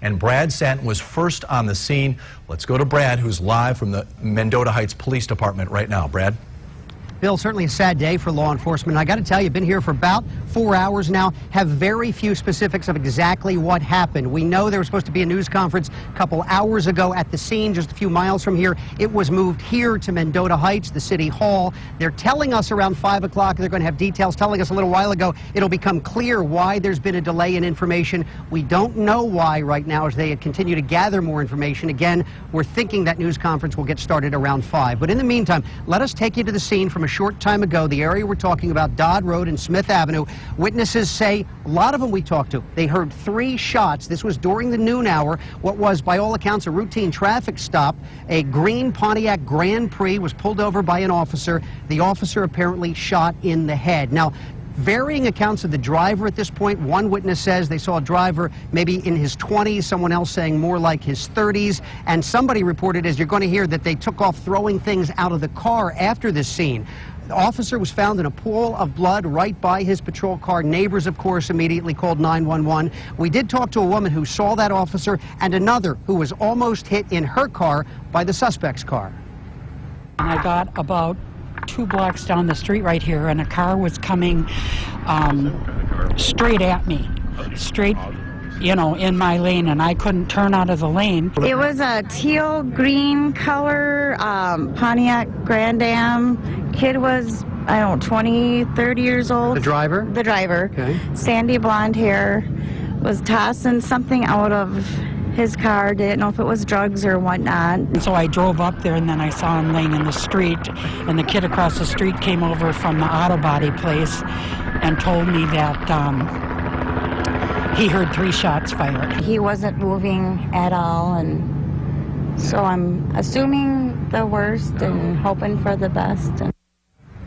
and Brad Sattin was first on the scene. Let's go to Brad, who's live from the Mendota Heights Police Department right now. Brad? Bill, certainly a sad day for law enforcement. I got to tell you, been here for about 4 hours now, have very few specifics of exactly what happened. We know there was supposed to be a news conference a couple hours ago at the scene, just a few miles from here. It was moved here to Mendota Heights, the city hall. They're telling us around 5 o'clock, they're going to have details, telling us a little while ago, it'll become clear why there's been a delay in information. We don't know why right now as they continue to gather more information. Again, we're thinking that news conference will get started around 5. But in the meantime, let us take you to the scene from a short time ago, the area we're talking about, Dodd Road and Smith Avenue. Witnesses say, a lot of them we talked to, they heard 3 shots. This was during the noon hour, what was by all accounts a routine traffic stop. A green Pontiac Grand Prix was pulled over by an officer. The officer apparently shot in the head. Now, varying accounts of the driver at this point. One witness says they saw a driver maybe in his 20s, someone else saying more like his 30s, and somebody reported, as you're going to hear, that they took off throwing things out of the car after this scene. The officer was found in a pool of blood right by his patrol car. Neighbors, of course, immediately called 911. We did talk to a woman who saw that officer and another who was almost hit in her car by the suspect's car. I got about 2 blocks down the street right here, and a car was coming straight at me, straight, you know, in my lane, and I couldn't turn out of the lane. It was a teal green color Pontiac Grand Am. Kid was, I don't know, 20, 30 years old. The driver? The driver. Okay. Sandy blonde hair, was tossing something out of his car. Didn't know if it was drugs or whatnot. And so I drove up there, and then I saw him laying in the street, and the kid across the street came over from the auto body place and told me that he heard 3 shots fired. He wasn't moving at all, and so I'm assuming the worst and hoping for the best.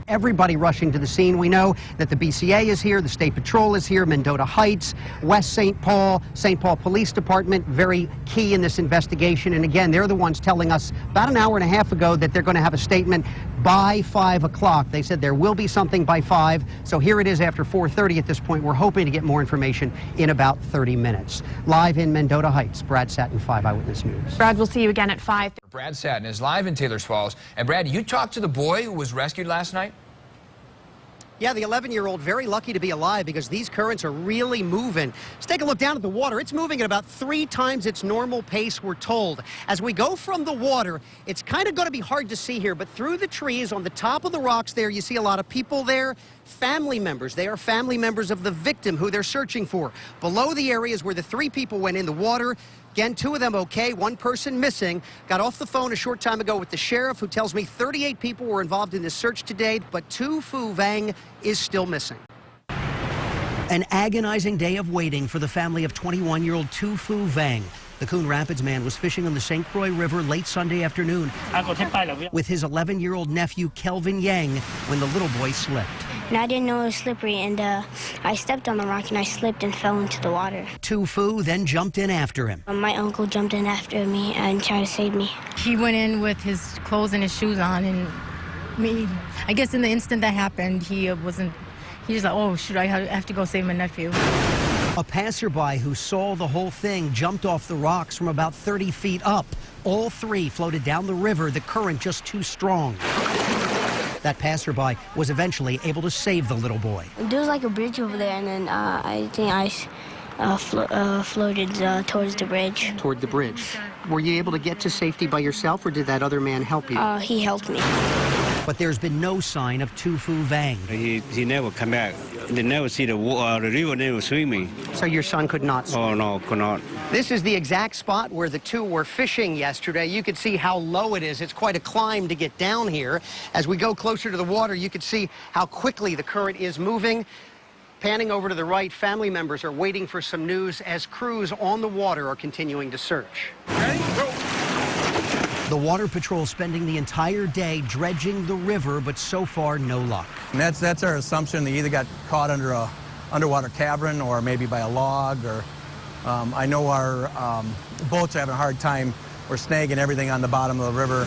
Everybody rushing to the scene. We know that the BCA is here, the State Patrol is here, Mendota Heights, West St. Paul Police Department, very key in this investigation. And again, they're the ones telling us about an hour and a half ago that they're going to have a statement by 5 o'clock. They said there will be something by 5. So here it is after 4:30 at this point. We're hoping to get more information in about 30 minutes. Live in Mendota Heights, Brad Sattin, 5 Eyewitness News. Brad, we'll see you again at 5. Brad Sattin is live in Taylor's Falls. And Brad, you talked to the boy who was rescued last night? Yeah, the 11-year-old very lucky to be alive because these currents are really moving. Let's take a look down at the water. It's moving at about 3 times its normal pace, we're told. As we go from the water, it's kind of going to be hard to see here, but through the trees on the top of the rocks there, you see a lot of people there. Family members. They are family members of the victim who they're searching for. Below the areas where the 3 people went in the water. Again, 2 of them okay, 1 person missing. Got off the phone a short time ago with the sheriff, who tells me 38 people were involved in this search today, but Tu Fu Vang is still missing. An agonizing day of waiting for the family of 21-year-old Tu Fu Vang. The Coon Rapids man was fishing on the St. Croix River late Sunday afternoon with his 11-year-old nephew, Kelvin Yang, when the little boy slipped. And I didn't know it was slippery, and I stepped on the rock and I slipped and fell into the water. Tu Fu then jumped in after him. My uncle jumped in after me and tried to save me. He went in with his clothes and his shoes on, and I guess in the instant that happened, he was like, oh, should I have to go save my nephew? A passerby who saw the whole thing jumped off the rocks from about 30 feet up. All 3 floated down the river, the current just too strong. That passerby was eventually able to save the little boy. There was like a bridge over there, and then I think I floated towards the bridge. Toward the bridge. Were you able to get to safety by yourself, or did that other man help you? He helped me. But there's been no sign of Tu Fu Vang. He never come back. They never see the river, never swimming. So your son could not swim? Oh, no, could not. This is the exact spot where the 2 were fishing yesterday. You can see how low it is. It's quite a climb to get down here. As we go closer to the water, you can see how quickly the current is moving. Panning over to the right, family members are waiting for some news as crews on the water are continuing to search. Ready? Go. The Water Patrol spending the entire day dredging the river, but so far, no luck. And that's our assumption. They either got caught under a underwater cavern or maybe by a log. Or I know our boats are having a hard time. We're snagging everything on the bottom of the river.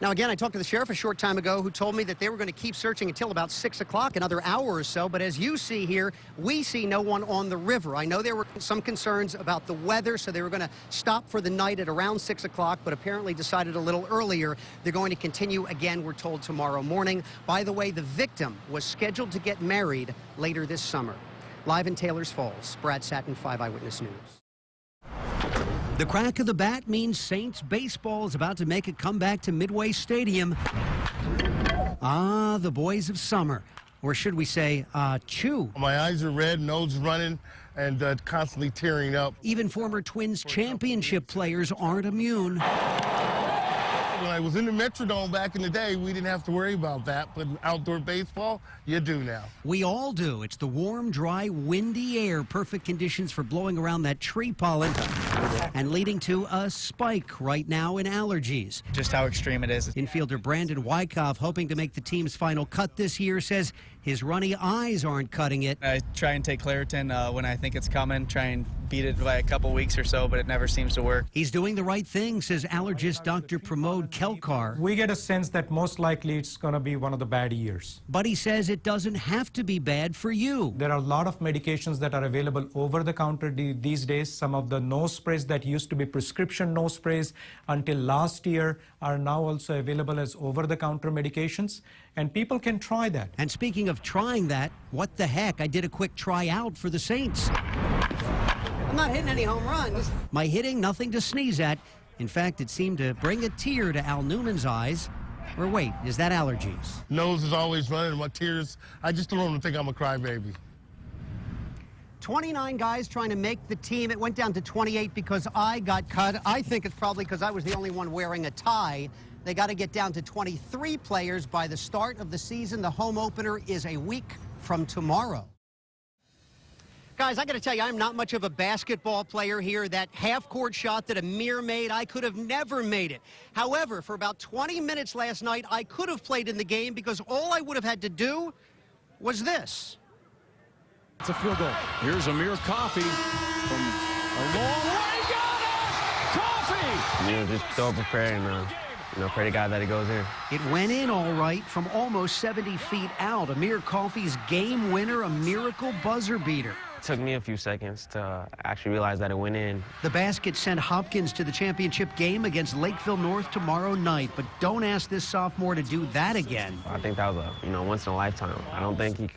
Now, again, I talked to the sheriff a short time ago who told me that they were going to keep searching until about 6 o'clock, another hour or so. But as you see here, we see no one on the river. I know there were some concerns about the weather, so they were going to stop for the night at around 6 o'clock, but apparently decided a little earlier. They're going to continue again, we're told, tomorrow morning. By the way, the victim was scheduled to get married later this summer. Live in Taylor's Falls, Brad Sattin, 5 Eyewitness News. The crack of the bat means Saints baseball is about to make a comeback to Midway Stadium. Ah, the boys of summer. Or should we say, chew. My eyes are red, nose running, and constantly tearing up. Even former Twins championship players aren't immune. When I was in the Metrodome back in the day, we didn't have to worry about that, but in outdoor baseball, you do now. We all do. It's the warm, dry, windy air, perfect conditions for blowing around that tree pollen and leading to a spike right now in allergies. Just how extreme it is. Infielder Brandon Wyckoff, hoping to make the team's final cut this year, says his runny eyes aren't cutting it. I try and take Claritin when I think it's coming, try and beat it by a couple weeks or so, but it never seems to work. He's doing the right thing, says allergist Dr. Pramod Kelkar. We get a sense that most likely it's going to be one of the bad years. But he says it doesn't have to be bad for you. There are a lot of medications that are available over the counter these days. Some of the nose sprays that used to be prescription nose sprays until last year are now also available as over-the-counter medications, and people can try that. And speaking of trying that, what the heck? I did a quick tryout for the Saints. I'm not hitting any home runs. My hitting, nothing to sneeze at. In fact, it seemed to bring a tear to Al Newman's eyes. Or wait, is that allergies? Nose is always running, my tears. I just don't want them to think I'm a crybaby. 29 guys trying to make the team. It went down to 28 because I got cut. I think it's probably because I was the only one wearing a tie. They got to get down to 23 players by the start of the season. The home opener is a week from tomorrow. Guys, I got to tell you, I'm not much of a basketball player here. That half-court shot that Amir made, I could have never made it. However, for about 20 minutes last night, I could have played in the game because all I would have had to do was this. It's a field goal. Here's Amir Coffey from a long way. Got it! Coffey! Just so preparing, pray to God that it goes in. It went in all right from almost 70 feet out. Amir Coffey's game winner, a miracle buzzer beater. It took me a few seconds to actually realize that it went in. The basket sent Hopkins to the championship game against Lakeville North tomorrow night, but don't ask this sophomore to do that again. I think that was a once in a lifetime. I don't think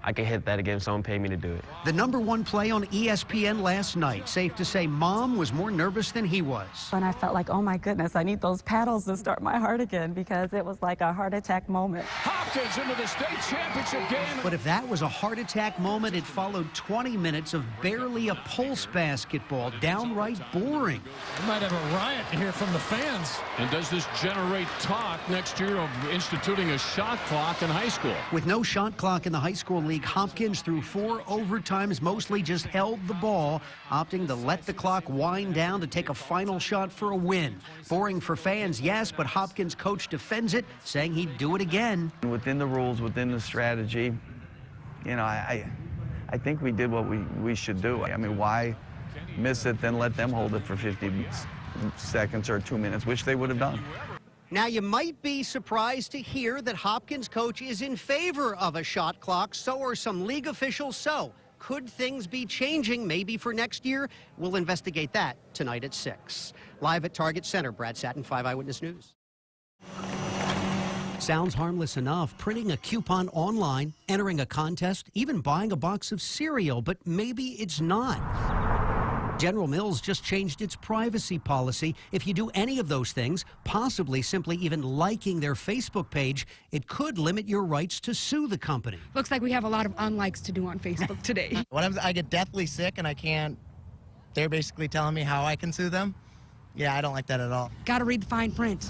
I could hit that again if someone paid me to do it. The #1 play on ESPN last night. Safe to say Mom was more nervous than he was. And I felt like, oh my goodness, I need those paddles to start my heart again because it was like a heart attack moment. Hopkins into the state championship game. But if that was a heart attack moment, it followed 20 minutes of barely a pulse basketball. Downright boring. We might have a riot here from the fans. And does this generate talk next year of instituting a shot clock in high school? With no shot clock in the high school league, Hopkins through 4 overtimes mostly just held the ball, opting to let the clock wind down to take a final shot for a win. Boring for fans, yes, but Hopkins' coach defends it, saying he'd do it again. Within the rules, within the strategy, I think we did what we should do. I mean, why miss it, then let them hold it for 50 seconds or 2 minutes, which they would have done. Now, you might be surprised to hear that Hopkins' coach is in favor of a shot clock. So are some league officials. So could things be changing maybe for next year? We'll investigate that tonight at 6. Live at Target Center, Brad Sattin, 5 Eyewitness News. Sounds harmless enough, printing a coupon online, entering a contest, even buying a box of cereal, but maybe it's not. General Mills just changed its privacy policy. If you do any of those things, possibly simply even liking their Facebook page, it could limit your rights to sue the company. Looks like we have a lot of unlikes to do on Facebook today. When I get deathly sick and I can't, they're basically telling me how I can sue them. Yeah, I don't like that at all. Got to read the fine print.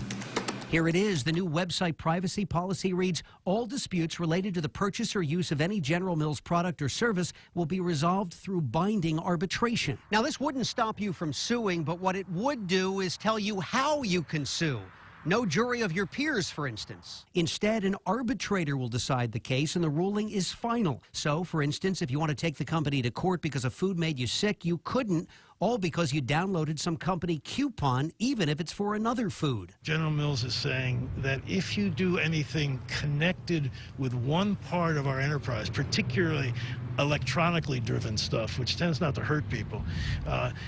Here it is. The new website privacy policy reads, all disputes related to the purchase or use of any General Mills product or service will be resolved through binding arbitration. Now, this wouldn't stop you from suing, but what it would do is tell you how you can sue. No jury of your peers, for instance. Instead, an arbitrator will decide the case, and the ruling is final. So, for instance, if you want to take the company to court because a food made you sick, you couldn't, all because you downloaded some company coupon, even if it's for another food. General Mills is saying that if you do anything connected with one part of our enterprise, particularly electronically driven stuff, which tends not to hurt people,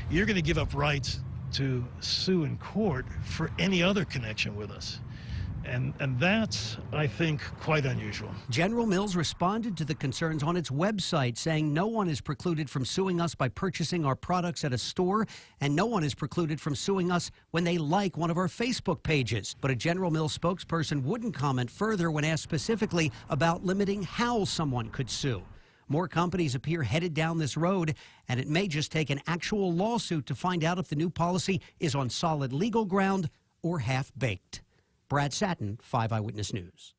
you're going to give up rights to sue in court for any other connection with us. And that's, I think, quite unusual. General Mills responded to the concerns on its website, saying no one is precluded from suing us by purchasing our products at a store, and no one is precluded from suing us when they like one of our Facebook pages. But a General Mills spokesperson wouldn't comment further when asked specifically about limiting how someone could sue. More companies appear headed down this road, and it may just take an actual lawsuit to find out if the new policy is on solid legal ground or half-baked. Brad Sattin, 5 Eyewitness News.